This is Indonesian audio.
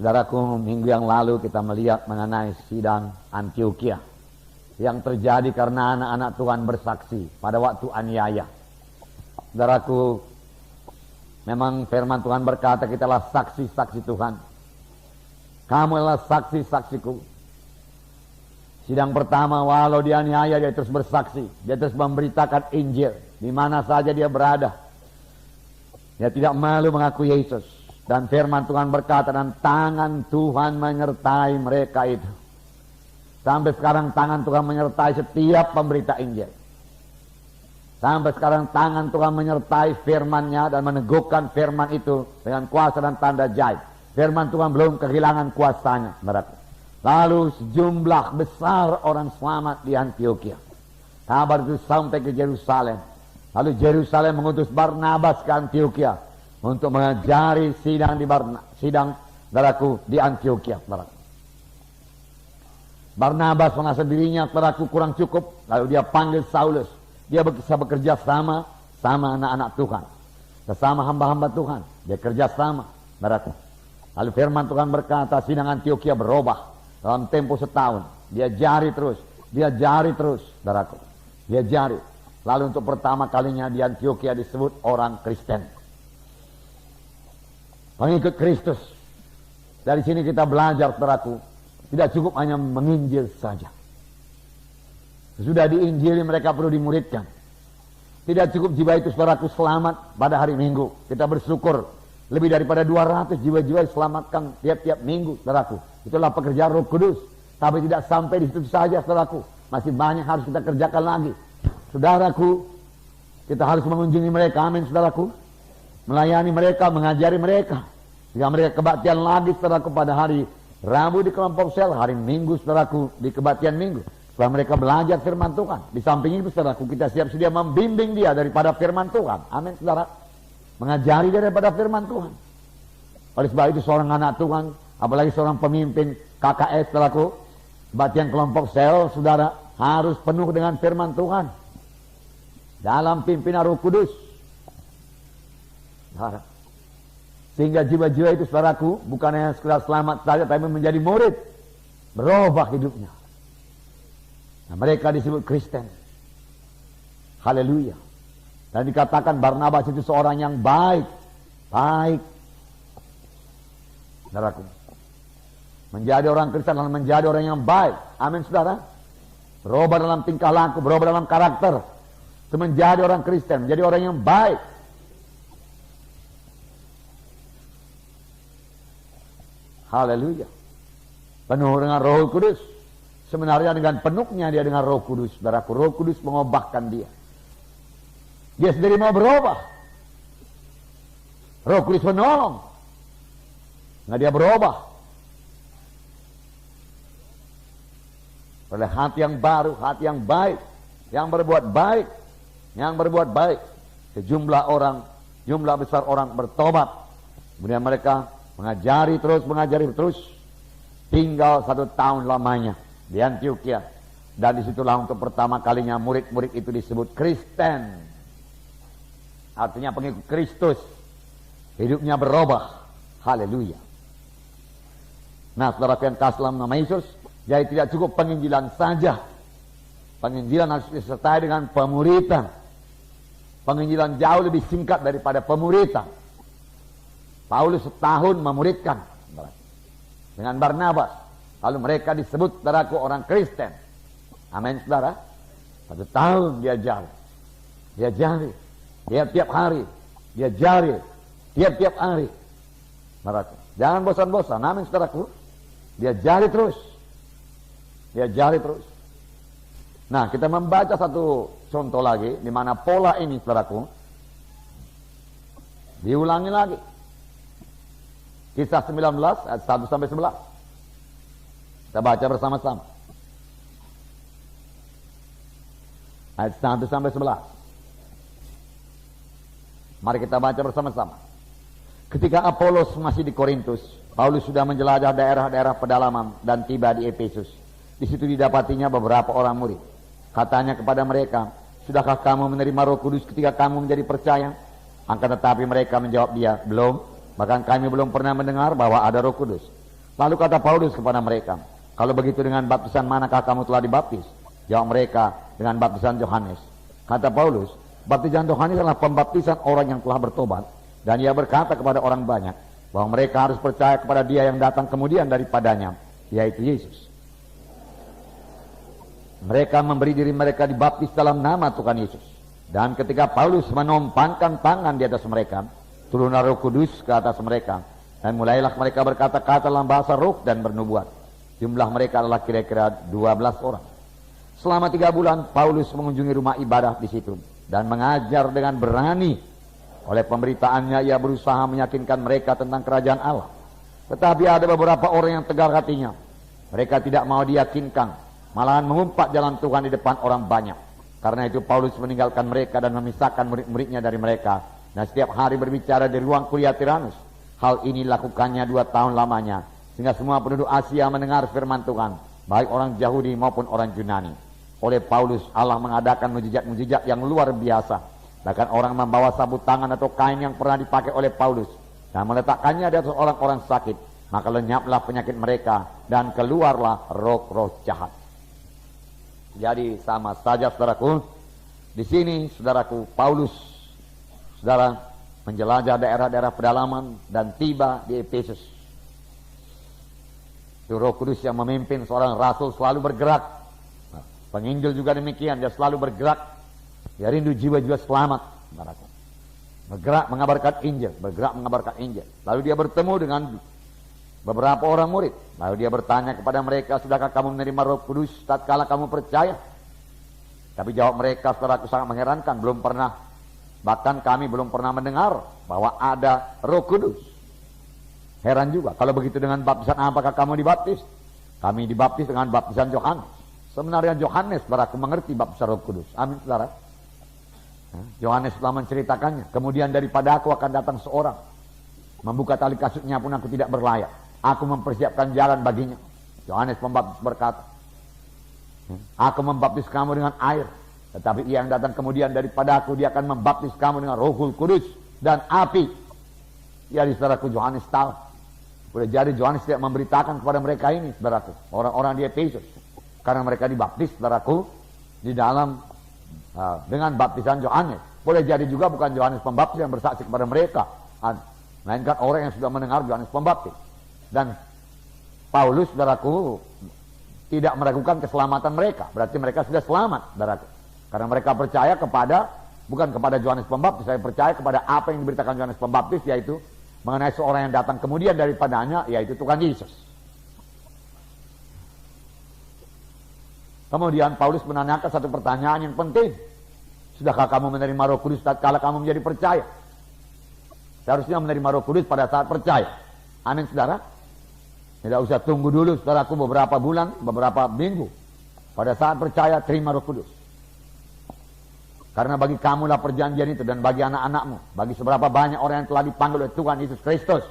Saudaraku, minggu yang lalu kita melihat mengenai sidang Antioquia yang terjadi karena anak-anak Tuhan bersaksi pada waktu aniaya. Saudaraku, memang firman Tuhan berkata kita adalah saksi-saksi Tuhan. Kamu adalah saksi-saksiku. Sidang pertama, walau dianiaya, dia terus bersaksi. Dia terus memberitakan Injil di mana saja dia berada. Dia tidak malu mengaku Yesus. Dan firman Tuhan berkata, dan tangan Tuhan menyertai mereka itu. Sampai sekarang tangan Tuhan menyertai setiap pemberita Injil. Sampai sekarang tangan Tuhan menyertai firman-Nya dan meneguhkan firman itu dengan kuasa dan tanda jahit. Firman Tuhan belum kehilangan kuasanya. Lalu sejumlah besar orang selamat di Antioquia. Kabar itu sampai ke Yerusalem. Lalu Yerusalem mengutus Barnabas ke Antioquia untuk mengajari sidang di Antioquia. Barnabas merasa dirinya kurang cukup, lalu dia panggil Saulus. Dia bisa bekerja sama anak-anak Tuhan, bersama hamba-hamba Tuhan. Dia kerja sama, Lalu firman Tuhan berkata, sidang Antioquia berubah dalam tempo setahun. Dia jari terus, Dia jari. Lalu untuk pertama kalinya di Antioquia disebut orang Kristen, pengikut Kristus. Dari sini kita belajar, saudaraku, tidak cukup hanya menginjil saja. Sesudah diinjili mereka perlu dimuridkan. Tidak cukup jiwa itu, saudaraku, selamat pada hari Minggu. Kita bersyukur lebih daripada 200 jiwa-jiwa diselamatkan tiap-tiap minggu, saudaraku. Itulah pekerjaan Roh Kudus. Tapi tidak sampai di situ saja, saudaraku. Masih banyak harus kita kerjakan lagi. Saudaraku, kita harus mengunjungi mereka, amin, saudaraku. Melayani mereka, mengajari mereka. Jika mereka kebaktian lagi, saudaraku, pada hari Rabu di kelompok sel, hari Minggu, saudaraku, di kebaktian Minggu. Setelah mereka belajar firman Tuhan. Di samping itu, saudaraku, kita siap sedia membimbing dia daripada firman Tuhan. Amin, saudara. Mengajari dia daripada firman Tuhan. Oleh sebab itu, seorang anak Tuhan, apalagi seorang pemimpin KKS, saudaraku, kebaktian kelompok sel, saudara, harus penuh dengan firman Tuhan. Dalam pimpinan Roh Kudus. Sehingga jiwa-jiwa itu, saudaraku, bukan hanya sekedar selamat saja, tapi menjadi murid. Berubah hidupnya. Nah, mereka disebut Kristen. Haleluya. Dan dikatakan Barnabas itu seorang yang baik. Saudaraku, menjadi orang Kristen adalah menjadi orang yang baik. Amin, saudara. Berubah dalam tingkah laku, berubah dalam karakter. Itu menjadi orang Kristen, menjadi orang yang baik. Haleluya. Penuh dengan Roh Kudus. Sebenarnya dengan penuhnya dia dengan Roh Kudus. Saudaraku, Roh Kudus mengubahkan dia. Dia sendiri mau berubah. Roh Kudus menolong. Nah, dia berubah. Oleh hati yang baru, hati yang baik. Yang berbuat baik. Sejumlah orang, jumlah besar orang bertobat. Kemudian mereka mengajari terus, tinggal 1 tahun lamanya di Antioquia. Dan disitulah untuk pertama kalinya murid-murid itu disebut Kristen. Artinya pengikut Kristus. Hidupnya berubah. Haleluya. Nah, saudara yang kasih dalam nama Yesus, jadi tidak cukup penginjilan saja. Penginjilan harus disertai dengan pemuritan. Penginjilan jauh lebih singkat daripada pemuritan. Paulus setahun memuridkan dengan Barnabas. Lalu mereka disebut, saudaraku, orang Kristen. Amin, saudara. 1 tahun dia jari. Tiap-tiap hari. Dia jari. Tiap-tiap hari. Jangan bosan-bosan. Amin, saudaraku. Dia jari terus. Nah, kita membaca satu contoh lagi, di mana pola ini, saudaraku, diulangi lagi. Kisah 19 ayat 1-11. Kita baca bersama-sama. Ayat 1-11. Mari kita baca bersama-sama. Ketika Apolos masih di Korintus, Paulus sudah menjelajah daerah-daerah pedalaman dan tiba di Efesus. Di situ didapatinya beberapa orang murid. Katanya kepada mereka, sudahkah kamu menerima Roh Kudus ketika kamu menjadi percaya? Akan tetapi mereka menjawab dia, belum. Bahkan kami belum pernah mendengar bahwa ada Roh Kudus. Lalu kata Paulus kepada mereka, kalau begitu dengan baptisan manakah kamu telah dibaptis? Jawab mereka, dengan baptisan Yohanes. Kata Paulus, baptisan Yohanes adalah pembaptisan orang yang telah bertobat. Dan ia berkata kepada orang banyak, bahwa mereka harus percaya kepada dia yang datang kemudian daripadanya, yaitu Yesus. Mereka memberi diri mereka dibaptis dalam nama Tuhan Yesus. Dan ketika Paulus menumpangkan tangan di atas mereka, turunlah Roh Kudus ke atas mereka. Dan mulailah mereka berkata-kata dalam bahasa roh dan bernubuat. Jumlah mereka adalah kira-kira 12 orang. Selama 3 bulan Paulus mengunjungi rumah ibadah di situ dan mengajar dengan berani. Oleh pemberitaannya ia berusaha meyakinkan mereka tentang kerajaan Allah. Tetapi ada beberapa orang yang tegar hatinya. Mereka tidak mau diyakinkan, malahan mengumpat jalan Tuhan di depan orang banyak. Karena itu Paulus meninggalkan mereka dan memisahkan murid-muridnya dari mereka. Dan setiap hari berbicara di ruang kuliah Tiranus. Hal ini lakukannya 2 tahun lamanya. Sehingga semua penduduk Asia mendengar firman Tuhan, baik orang Yahudi maupun orang Yunani. Oleh Paulus Allah mengadakan mujizat-mujizat yang luar biasa. Bahkan orang membawa sabut tangan atau kain yang pernah dipakai oleh Paulus dan meletakkannya di atas orang-orang sakit, maka lenyaplah penyakit mereka dan keluarlah roh-roh jahat. Jadi sama saja saudaraku, di sini saudaraku Paulus, saudara, menjelajah daerah-daerah pedalaman dan tiba di Efesus. Itu Roh Kudus yang memimpin, seorang rasul selalu bergerak. Penginjil juga demikian, dia selalu bergerak. Dia rindu jiwa-jiwa selamat. Bergerak mengabarkan Injil, bergerak mengabarkan Injil. Lalu dia bertemu dengan beberapa orang murid. Lalu dia bertanya kepada mereka, sudahkah kamu menerima Roh Kudus tatkala kamu percaya? Tapi jawab mereka, saudaraku, sangat mengherankan, belum pernah. Bahkan kami belum pernah mendengar bahwa ada Roh Kudus. Heran juga, kalau begitu dengan baptisan apakah kamu dibaptis? Kami dibaptis dengan baptisan Yohanes. Sebenarnya Yohanes, saudaraku, mengerti baptisan Roh Kudus. Amin, saudara. Yohanes telah menceritakannya. Kemudian daripada aku akan datang seorang, membuka tali kasutnya pun aku tidak berlayak. Aku mempersiapkan jalan baginya. Yohanes Pembaptis berkata, aku membaptis kamu dengan air, tetapi ia yang datang kemudian daripada aku, dia akan membaptis kamu dengan Rohul Kudus dan api. Ya, saudaraku, Yohanes tahu. Boleh jadi Yohanes tidak memberitakan kepada mereka ini, saudaraku, orang-orang di Efesus, karena mereka dibaptis, saudaraku, di dalam dengan baptisan Yohanes. Boleh jadi juga bukan Yohanes Pembaptis yang bersaksi kepada mereka, melainkan orang yang sudah mendengar Yohanes Pembaptis. Dan Paulus, saudaraku, tidak meragukan keselamatan mereka. Berarti mereka sudah selamat, saudaraku. Karena mereka percaya kepada, bukan kepada Yohanes Pembaptis, saya percaya kepada apa yang diberitakan Yohanes Pembaptis, yaitu mengenai seorang yang datang kemudian daripadanya, yaitu Tuhan Yesus. Kemudian Paulus menanyakan satu pertanyaan yang penting. Sudahkah kamu menerima Roh Kudus tatkala kamu menjadi percaya? Seharusnya menerima Roh Kudus pada saat percaya. Amin, saudara. Tidak usah tunggu dulu, saudaraku, beberapa bulan, beberapa minggu. Pada saat percaya, terima Roh Kudus. Karena bagi kamulah perjanjian itu, dan bagi anak-anakmu, bagi seberapa banyak orang yang telah dipanggil oleh Tuhan Yesus Kristus,